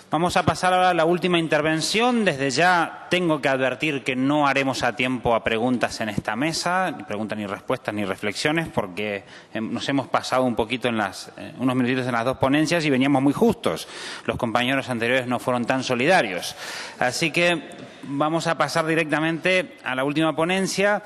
Vamos a pasar ahora a la última intervención. Desde ya tengo que advertir que no haremos a tiempo a preguntas en esta mesa, ni preguntas, ni respuestas, ni reflexiones, porque nos hemos pasado un poquito en unos minutitos en las dos ponencias y veníamos muy justos. Los compañeros anteriores no fueron tan solidarios. Así que vamos a pasar directamente a la última ponencia,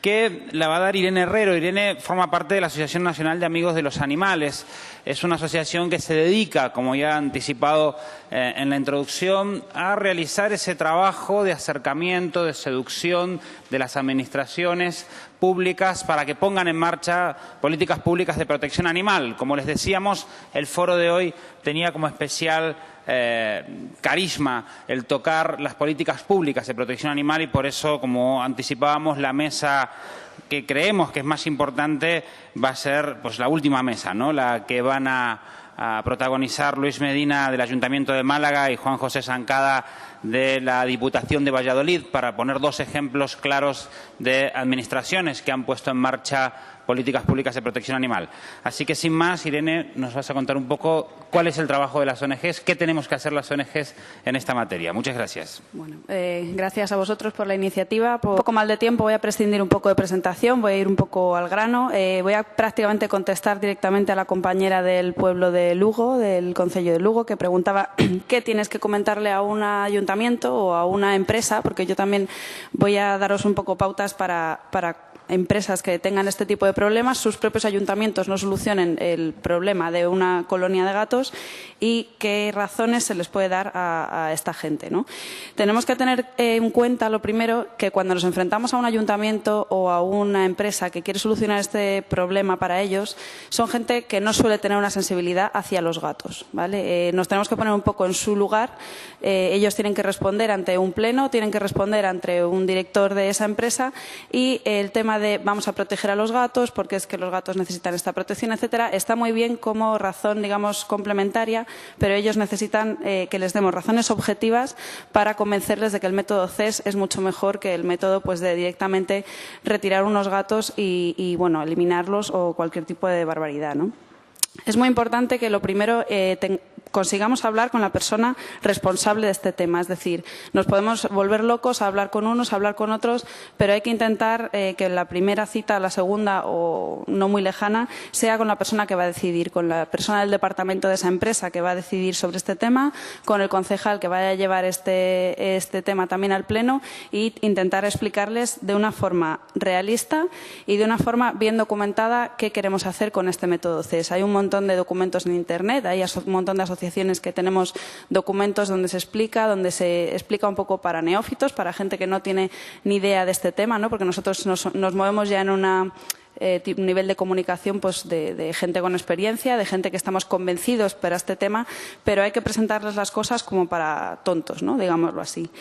que la va a dar Irene Herrero. Irene forma parte de la Asociación Nacional de Amigos de los Animales. Es una asociación que se dedica, como ya he anticipado en la introducción, a realizar ese trabajo de acercamiento, de seducción de las administraciones públicas para que pongan en marcha políticas públicas de protección animal. Como les decíamos, el foro de hoy tenía como especial carisma el tocar las políticas públicas de protección animal y por eso, como anticipábamos, la mesa que creemos que es más importante va a ser pues la última mesa, ¿no? La que van a protagonizar Luis Medina del Ayuntamiento de Málaga y Juan José Sancada de la Diputación de Valladolid, para poner dos ejemplos claros de administraciones que han puesto en marcha políticas públicas de protección animal. Así que, sin más, Irene, nos vas a contar un poco cuál es el trabajo de las ONGs, qué tenemos que hacer las ONGs en esta materia. Muchas gracias. Bueno, gracias a vosotros por la iniciativa. Por un poco mal de tiempo voy a prescindir un poco de presentación, voy a ir un poco al grano. Voy a prácticamente contestar directamente a la compañera del pueblo de Lugo, del concello de Lugo, que preguntaba qué tienes que comentarle a un ayuntamiento o a una empresa, porque yo también voy a daros un poco pautas para empresas que tengan este tipo de problemas, sus propios ayuntamientos no solucionen el problema de una colonia de gatos y qué razones se les puede dar a esta gente, ¿no? Tenemos que tener en cuenta, lo primero, que cuando nos enfrentamos a un ayuntamiento o a una empresa que quiere solucionar este problema para ellos, son gente que no suele tener una sensibilidad hacia los gatos, ¿vale? Nos tenemos que poner un poco en su lugar. Ellos tienen que responder ante un pleno, tienen que responder ante un director de esa empresa y el tema de vamos a proteger a los gatos porque es que los gatos necesitan esta protección, etcétera, está muy bien como razón, digamos, complementaria, pero ellos necesitan que les demos razones objetivas para convencerles de que el método CES es mucho mejor que el método pues de directamente retirar unos gatos y bueno, eliminarlos o cualquier tipo de barbaridad, ¿no? Es muy importante que lo primero consigamos hablar con la persona responsable de este tema. Es decir, nos podemos volver locos a hablar con unos, a hablar con otros, pero hay que intentar que la primera cita, la segunda o no muy lejana, sea con la persona que va a decidir, con la persona del departamento de esa empresa que va a decidir sobre este tema, con el concejal que vaya a llevar este tema también al pleno e intentar explicarles de una forma realista y de una forma bien documentada qué queremos hacer con este método CES. Hay un montón de documentos en Internet, hay un montón de asociaciones que tenemos documentos donde se explica un poco para neófitos, para gente que no tiene ni idea de este tema, ¿no? Porque nosotros nos movemos ya en un nivel de comunicación pues de gente con experiencia, de gente que estamos convencidos para este tema, pero hay que presentarles las cosas como para tontos, ¿no? Digámoslo así.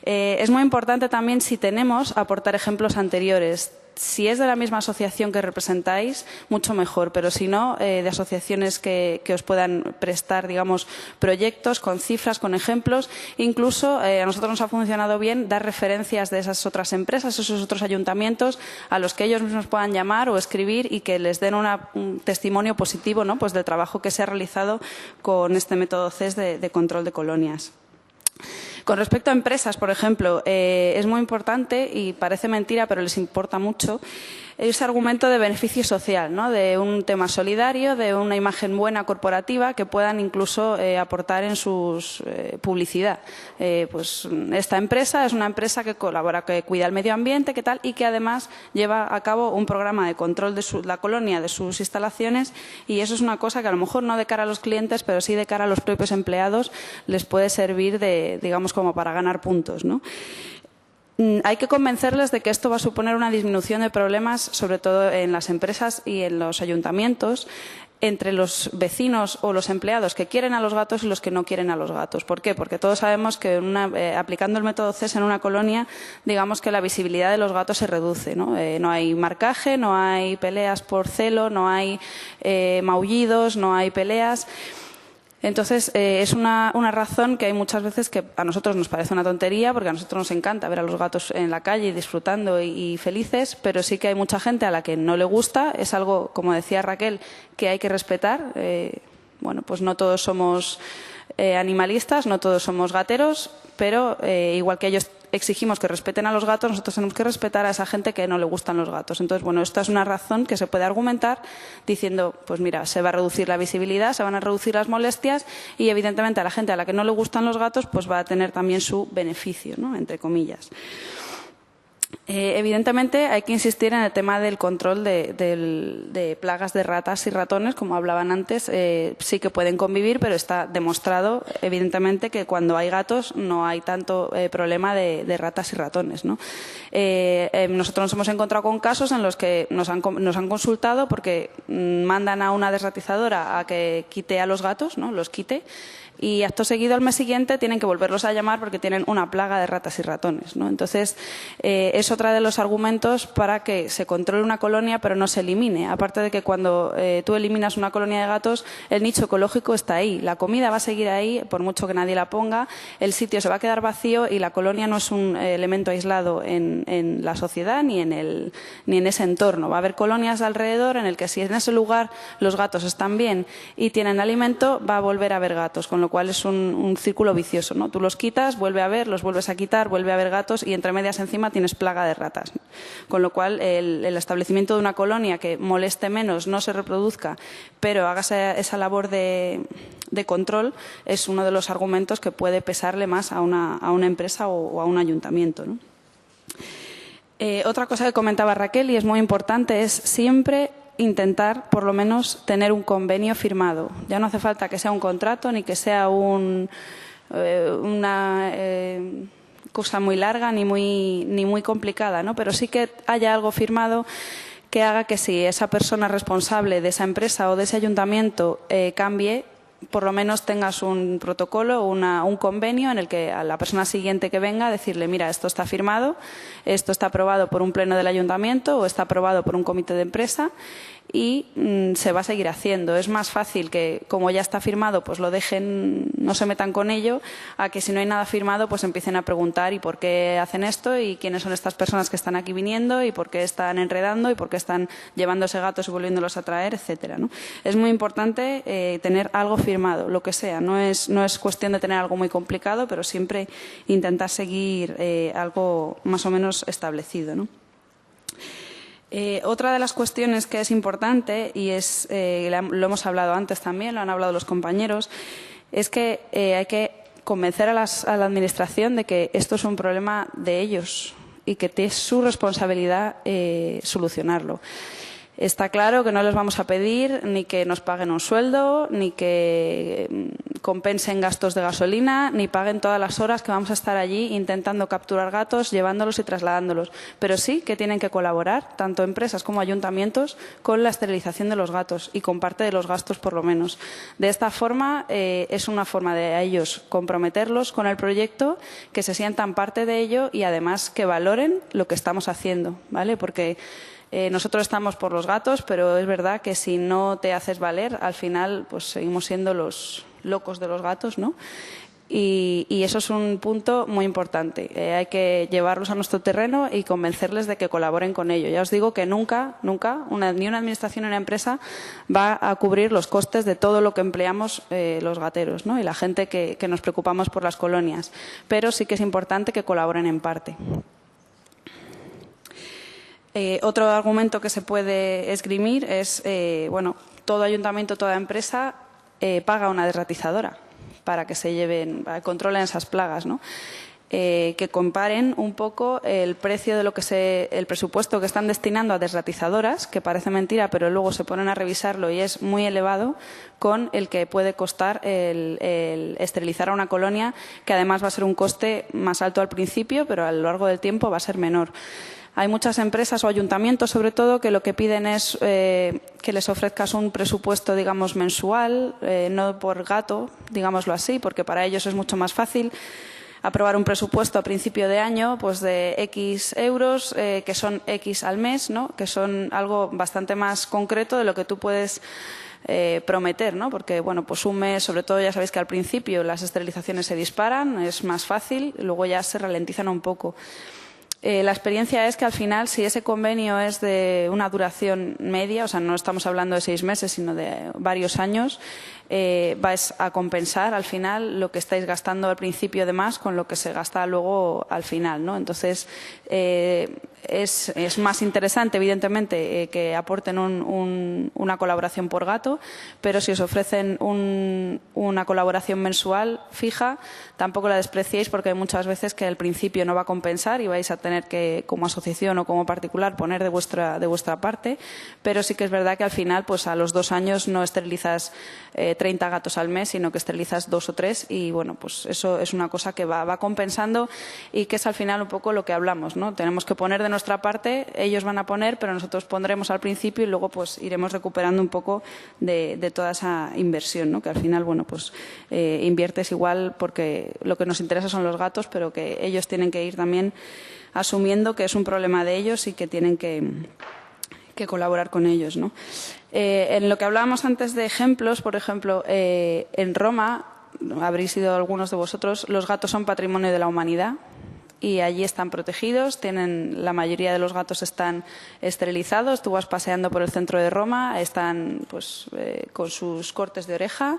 Es muy importante también, si tenemos, aportar ejemplos anteriores. Si es de la misma asociación que representáis, mucho mejor, pero si no, de asociaciones que os puedan prestar, digamos, proyectos con cifras, con ejemplos. Incluso a nosotros nos ha funcionado bien dar referencias de esas otras empresas, esos otros ayuntamientos, a los que ellos mismos puedan llamar o escribir y que les den un testimonio positivo, ¿no? Pues del trabajo que se ha realizado con este método CES de control de colonias. Con respecto a empresas, por ejemplo, es muy importante, y parece mentira, pero les importa mucho, ese argumento de beneficio social, ¿no? De un tema solidario, de una imagen buena corporativa que puedan incluso aportar en su publicidad. Pues esta empresa es una empresa que colabora, que cuida el medio ambiente, que tal, y que además lleva a cabo un programa de control de la colonia, de sus instalaciones, y eso es una cosa que a lo mejor no de cara a los clientes, pero sí de cara a los propios empleados les puede servir de, digamos, como para ganar puntos, ¿no? Hay que convencerles de que esto va a suponer una disminución de problemas, sobre todo en las empresas y en los ayuntamientos, entre los vecinos o los empleados que quieren a los gatos y los que no quieren a los gatos. ¿Por qué? Porque todos sabemos que aplicando el método CES en una colonia, digamos que la visibilidad de los gatos se reduce, ¿no? No hay marcaje, no hay peleas por celo, no hay maullidos, no hay peleas. Entonces, es una razón que hay muchas veces que a nosotros nos parece una tontería, porque a nosotros nos encanta ver a los gatos en la calle disfrutando y felices, pero sí que hay mucha gente a la que no le gusta. Es algo, como decía Raquel, que hay que respetar. Bueno, pues no todos somos animalistas, no todos somos gateros, pero igual que ellos exigimos que respeten a los gatos, nosotros tenemos que respetar a esa gente que no le gustan los gatos. Entonces, bueno, esta es una razón que se puede argumentar diciendo, pues mira, se va a reducir la visibilidad, se van a reducir las molestias y, evidentemente, a la gente a la que no le gustan los gatos, pues va a tener también su beneficio, ¿no?, entre comillas. Evidentemente hay que insistir en el tema del control de plagas de ratas y ratones, como hablaban antes. Sí que pueden convivir, pero está demostrado, evidentemente, que cuando hay gatos no hay tanto problema de ratas y ratones, ¿no? Nosotros nos hemos encontrado con casos en los que nos han consultado porque mandan a una desratizadora a que quite a los gatos, ¿no?, los quite, y acto seguido, al mes siguiente, tienen que volverlos a llamar porque tienen una plaga de ratas y ratones, ¿no? Entonces, es otro de los argumentos para que se controle una colonia pero no se elimine. Aparte de que cuando tú eliminas una colonia de gatos, el nicho ecológico está ahí. La comida va a seguir ahí, por mucho que nadie la ponga. El sitio se va a quedar vacío y la colonia no es un elemento aislado en la sociedad ni en ese entorno. Va a haber colonias alrededor en el que si en ese lugar los gatos están bien y tienen alimento, va a volver a haber gatos, con lo cual es un círculo vicioso, ¿no? Tú los quitas, vuelve a haber, los vuelves a quitar, vuelve a haber gatos y entre medias encima tienes plaga de ratas. Con lo cual el establecimiento de una colonia que moleste menos, no se reproduzca, pero haga esa labor de control es uno de los argumentos que puede pesarle más a una empresa o a un ayuntamiento, ¿no? Otra cosa que comentaba Raquel y es muy importante es siempre intentar, por lo menos, tener un convenio firmado. Ya no hace falta que sea un contrato ni que sea una cosa muy larga ni muy complicada, ¿no? Pero sí que haya algo firmado que haga que si esa persona responsable de esa empresa o de ese ayuntamiento cambie, por lo menos tengas un protocolo o un convenio en el que a la persona siguiente que venga decirle, mira, esto está firmado, esto está aprobado por un pleno del ayuntamiento o está aprobado por un comité de empresa y se va a seguir haciendo. Es más fácil que, como ya está firmado, pues lo dejen, no se metan con ello, a que si no hay nada firmado, pues empiecen a preguntar y por qué hacen esto y quiénes son estas personas que están aquí viniendo y por qué están enredando y por qué están llevándose gatos y volviéndolos a traer, etcétera, ¿no? Es muy importante tener algo firmado, lo que sea. No es cuestión de tener algo muy complicado, pero siempre intentar seguir algo más o menos establecido, ¿no? Otra de las cuestiones que es importante, y lo hemos hablado antes también, lo han hablado los compañeros, es que hay que convencer a la Administración de que esto es un problema de ellos y que es su responsabilidad solucionarlo. Está claro que no les vamos a pedir ni que nos paguen un sueldo, ni que compensen gastos de gasolina, ni paguen todas las horas que vamos a estar allí intentando capturar gatos, llevándolos y trasladándolos. Pero sí que tienen que colaborar, tanto empresas como ayuntamientos, con la esterilización de los gatos y con parte de los gastos, por lo menos. De esta forma, es una forma de a ellos comprometerlos con el proyecto, que se sientan parte de ello y, además, que valoren lo que estamos haciendo, ¿vale? Porque nosotros estamos por los gatos, pero es verdad que si no te haces valer, al final pues seguimos siendo los locos de los gatos, ¿no? Y eso es un punto muy importante. Hay que llevarlos a nuestro terreno y convencerles de que colaboren con ello. Ya os digo que nunca ni una administración ni una empresa va a cubrir los costes de todo lo que empleamos los gateros, ¿no? Y la gente que nos preocupamos por las colonias. Pero sí que es importante que colaboren en parte. Otro argumento que se puede esgrimir es, todo ayuntamiento, toda empresa paga una desratizadora para que controlen esas plagas, ¿no? Que comparen un poco el precio de el presupuesto que están destinando a desratizadoras, que parece mentira, pero luego se ponen a revisarlo y es muy elevado, con el que puede costar el esterilizar a una colonia, que además va a ser un coste más alto al principio, pero a lo largo del tiempo va a ser menor. Hay muchas empresas o ayuntamientos, sobre todo, que lo que piden es que les ofrezcas un presupuesto, digamos, mensual, no por gato, digámoslo así, porque para ellos es mucho más fácil aprobar un presupuesto a principio de año, pues de X euros, que son X al mes, ¿no? Que son algo bastante más concreto de lo que tú puedes prometer, ¿no? Porque, bueno, pues un mes, sobre todo, ya sabéis que al principio las esterilizaciones se disparan, es más fácil, y luego ya se ralentizan un poco. La experiencia es que al final, si ese convenio es de una duración media, o sea, no estamos hablando de 6 meses, sino de varios años, vais a compensar al final lo que estáis gastando al principio de más con lo que se gasta luego al final, ¿no? Entonces, es más interesante, evidentemente, que aporten una colaboración por gato, pero si os ofrecen una colaboración mensual fija, tampoco la despreciéis, porque hay muchas veces que al principio no va a compensar y vais a tener que, como asociación o como particular, poner de vuestra parte, pero sí que es verdad que al final, pues a los 2 años no esterilizas 30 gatos al mes, sino que esterilizas 2 o 3 y, bueno, pues eso es una cosa que va compensando y que es al final un poco lo que hablamos, ¿no? Tenemos que poner de nuestra parte, ellos van a poner, pero nosotros pondremos al principio y luego pues iremos recuperando un poco de toda esa inversión, ¿no? Que al final, bueno, pues inviertes igual porque lo que nos interesa son los gatos, pero que ellos tienen que ir también asumiendo que es un problema de ellos y que tienen que colaborar con ellos, ¿no? En lo que hablábamos antes de ejemplos, por ejemplo, en Roma, habréis sido algunos de vosotros, los gatos son patrimonio de la humanidad y allí están protegidos, la mayoría de los gatos están esterilizados, tú vas paseando por el centro de Roma, están pues con sus cortes de oreja,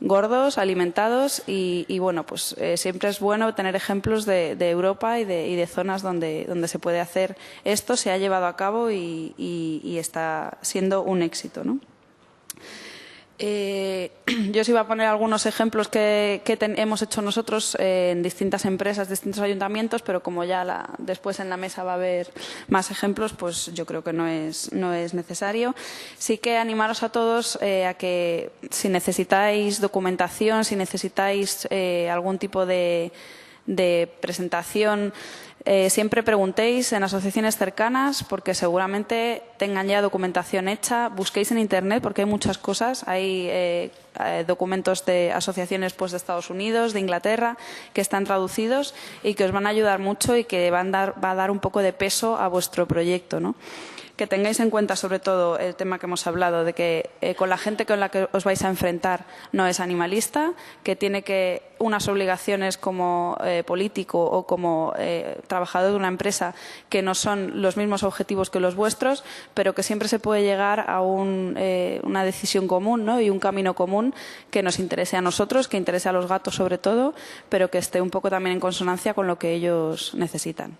gordos, alimentados y bueno, pues siempre es bueno tener ejemplos de Europa y de zonas donde se puede hacer esto, se ha llevado a cabo y está siendo un éxito, ¿no? Yo os iba a poner algunos ejemplos que hemos hecho nosotros en distintas empresas, distintos ayuntamientos, pero como ya después en la mesa va a haber más ejemplos, pues yo creo que no es necesario. Sí que animaros a todos a que si necesitáis documentación, si necesitáis algún tipo de presentación, siempre preguntéis en asociaciones cercanas porque seguramente tengan ya documentación hecha. Busquéis en Internet porque hay muchas cosas. Hay documentos de asociaciones pues, de Estados Unidos, de Inglaterra, que están traducidos y que os van a ayudar mucho y que va a dar un poco de peso a vuestro proyecto, ¿no? Que tengáis en cuenta sobre todo el tema que hemos hablado de que con la gente con la que os vais a enfrentar no es animalista, que tiene unas obligaciones como político o como trabajador de una empresa que no son los mismos objetivos que los vuestros, pero que siempre se puede llegar a una decisión común, ¿no? Y un camino común que nos interese a nosotros, que interese a los gatos sobre todo, pero que esté un poco también en consonancia con lo que ellos necesitan.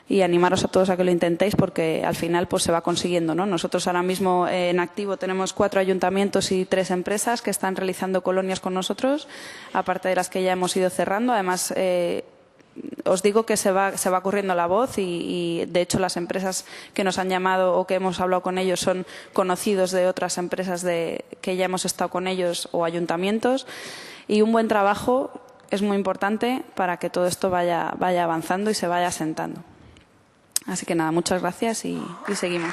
Y animaros a todos a que lo intentéis porque al final pues se va consiguiendo, ¿no? Nosotros ahora mismo en activo tenemos 4 ayuntamientos y 3 empresas que están realizando colonias con nosotros, aparte de las que ya hemos ido cerrando. Además, os digo que se va corriendo la voz y de hecho las empresas que nos han llamado o que hemos hablado con ellos son conocidos de otras empresas que ya hemos estado con ellos o ayuntamientos, y un buen trabajo es muy importante para que todo esto vaya avanzando y se vaya asentando. Así que nada, muchas gracias y seguimos.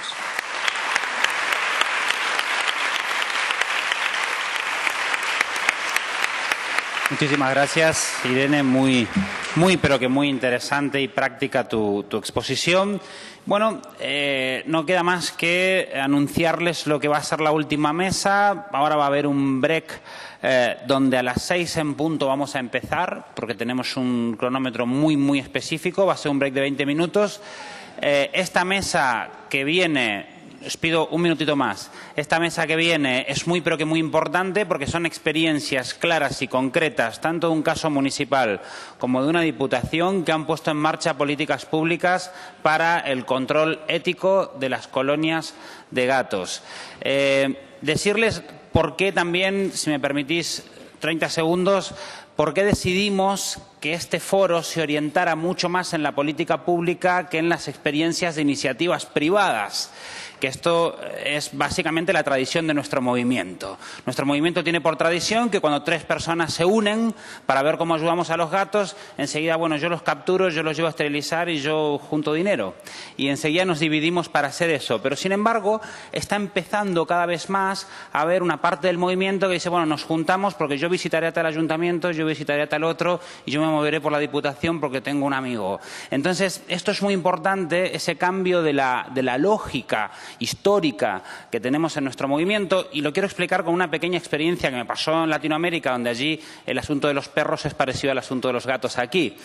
Muchísimas gracias, Irene. Muy, pero que muy interesante y práctica tu exposición. Bueno, no queda más que anunciarles lo que va a ser la última mesa. Ahora va a haber un break donde a las 6 en punto vamos a empezar, porque tenemos un cronómetro muy específico. Va a ser un break de 20 minutos. Esta mesa que viene, os pido un minutito más, esta mesa que viene es muy pero que muy importante porque son experiencias claras y concretas, tanto de un caso municipal como de una diputación, que han puesto en marcha políticas públicas para el control ético de las colonias de gatos. Decirles por qué también, si me permitís 30 segundos, por qué decidimos que este foro se orientara mucho más en la política pública que en las experiencias de iniciativas privadas, que esto es básicamente la tradición de nuestro movimiento. Nuestro movimiento tiene por tradición que cuando 3 personas se unen para ver cómo ayudamos a los gatos, enseguida, bueno, yo los capturo, yo los llevo a esterilizar y yo junto dinero. Y enseguida nos dividimos para hacer eso. Pero, sin embargo, está empezando cada vez más a haber una parte del movimiento que dice, bueno, nos juntamos porque yo visitaré a tal ayuntamiento, yo visitaré a tal otro y yo me moveré por la Diputación porque tengo un amigo. Entonces, esto es muy importante, ese cambio de la lógica histórica que tenemos en nuestro movimiento, y lo quiero explicar con una pequeña experiencia que me pasó en Latinoamérica, donde allí el asunto de los perros es parecido al asunto de los gatos aquí.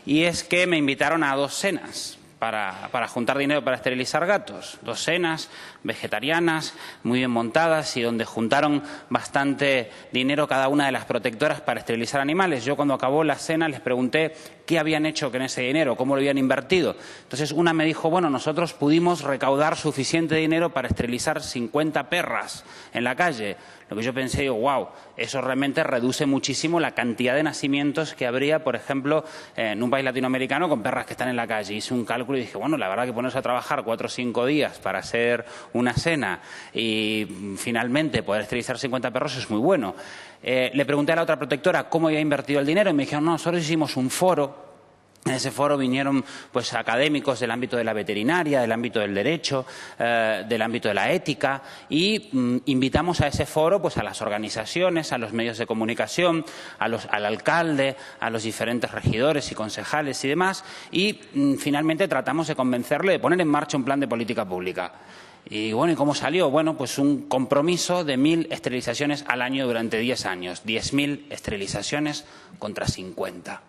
Y es que me invitaron a 2 cenas para juntar dinero para esterilizar gatos. 2 cenas vegetarianas, muy bien montadas y donde juntaron bastante dinero cada una de las protectoras para esterilizar animales. Yo cuando acabó la cena les pregunté qué habían hecho con ese dinero, cómo lo habían invertido. Entonces una me dijo, bueno, nosotros pudimos recaudar suficiente dinero para esterilizar 50 perras en la calle. Lo que yo pensé, digo, wow, eso realmente reduce muchísimo la cantidad de nacimientos que habría, por ejemplo, en un país latinoamericano con perras que están en la calle. Hice un cálculo y dije, bueno, la verdad que ponerse a trabajar 4 o 5 días para hacer una cena y finalmente poder esterilizar 50 perros es muy bueno. Le pregunté a la otra protectora cómo había invertido el dinero y me dijeron, no, nosotros hicimos un foro. En ese foro vinieron pues, académicos del ámbito de la veterinaria, del ámbito del derecho, del ámbito de la ética y invitamos a ese foro pues, a las organizaciones, a los medios de comunicación, al alcalde, a los diferentes regidores y concejales y demás y finalmente tratamos de convencerle de poner en marcha un plan de política pública. Y bueno, ¿y cómo salió? Bueno, pues un compromiso de 1000 esterilizaciones al año durante 10 años. 10.000 esterilizaciones contra 50.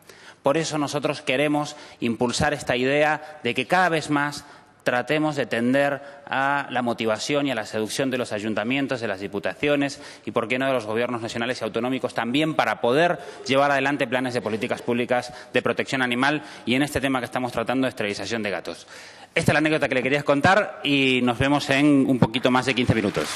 Por eso nosotros queremos impulsar esta idea de que cada vez más tratemos de tender a la motivación y a la seducción de los ayuntamientos, de las diputaciones y, por qué no, de los gobiernos nacionales y autonómicos también para poder llevar adelante planes de políticas públicas de protección animal y en este tema que estamos tratando de esterilización de gatos. Esta es la anécdota que le quería contar y nos vemos en un poquito más de 15 minutos.